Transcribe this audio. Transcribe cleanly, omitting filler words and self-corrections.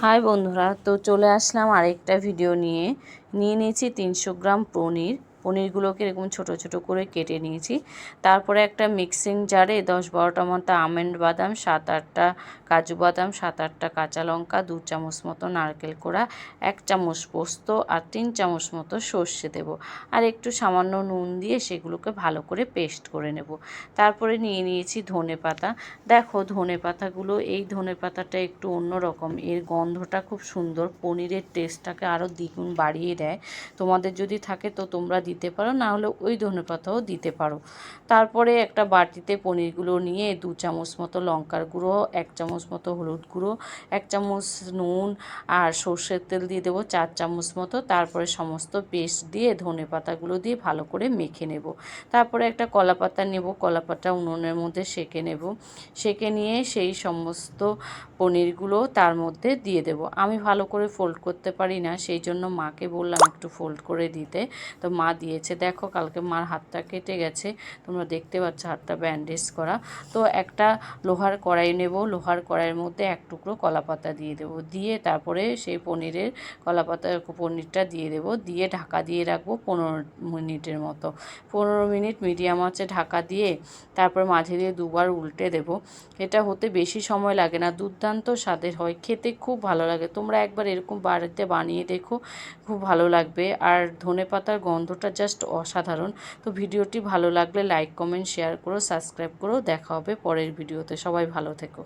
High বন্ধুরা, তো চলে আসলাম আরেকটা ভিডিও নিয়ে নিয়েছি 300 গ্রাম পনিরগুলোকে এরকম ছোট ছোট করে কেটে নিয়েছি। তারপরে একটা মিক্সিং জারে 10-12টা মতো আমন্ড বাদাম, 7-8টা কাজু বাদাম, 7-8টা কাঁচা লঙ্কা, 2 চামচ মতো নারকেল কোড়া, 1 চামচ পোস্ত আর 3 চামচ মতো সর্ষে দেব। আর একটু সামান্য নুন দিয়ে সেগুলোকে ভালো করে পেস্ট করে নেব। তারপরে নিয়েছি ধনে পাতা। দেখো ধনে পাতাগুলো, এই ধনে পাতাটা একটু অন্যরকম, এর গন্ধটা খুব সুন্দর, পনিরের টেস্টটাকে আরও দ্বিগুণ বাড়িয়ে দেয়। তোমাদের যদি থাকে তো তোমরা দিতে পারো, না হলে ওই ধনে পাতাও দিতে পারো। তারপরে একটা বাটিতে পনিরগুলো নিয়ে 2 চামচ মতো লঙ্কার গুঁড়ো, 1 চামচ মতো হলুদ গুঁড়ো, 1 চামচ নুন আর সর্ষের তেল দিয়ে দেবো 4 চামচ মতো। তারপরে সমস্ত পেস্ট দিয়ে ধনে পাতাগুলো দিয়ে ভালো করে মেখে নেব। তারপরে একটা কলা পাতা নেব, কলা পাতা উনুনের মধ্যে সেঁকে নেব। সেঁকে নিয়ে সেই সমস্ত পনিরগুলো তার মধ্যে দিয়ে দেব। আমি ভালো করে ফোল্ড করতে পারি না, সেই জন্য মাকে বললাম একটু ফোল্ড করে দিতে, তো মা দিয়েছে। দেখো কালকে মার হাতটা কেটে গেছে, তোমরা দেখতে পাচ্ছ হাতটা ব্যান্ডেজ করা। তো একটা লোহার কড়াই নেব, লোহার কড়াইয়ের মধ্যে এক টুকরো কলা পাতা দিয়ে দেব, দিয়ে তারপরে সেই পনিরটা দিয়ে দেব, দিয়ে ঢাকা দিয়ে রাখবো 15 মিনিটের মতো। 15 মিনিট মিডিয়াম আঁচে ঢাকা দিয়ে তারপর মাঝে দিয়ে দুবার উল্টে দেব। এটা হতে বেশি সময় লাগে না, দুর্দান্ত স্বাদের হয়, খেতে খুব ভালো লাগে। তোমরা একবার এরকম বাড়িতে বানিয়ে দেখো, খুব ভালো লাগবে। আর ধনেপাতার গন্ধটা জাস্ট অসাধারণ। তো ভিডিওটি ভালো লাগলে লাইক, কমেন্ট, শেয়ার করো, সাবস্ক্রাইব করো। দেখা হবে পরের ভিডিওতে। সবাই ভালো থেকো।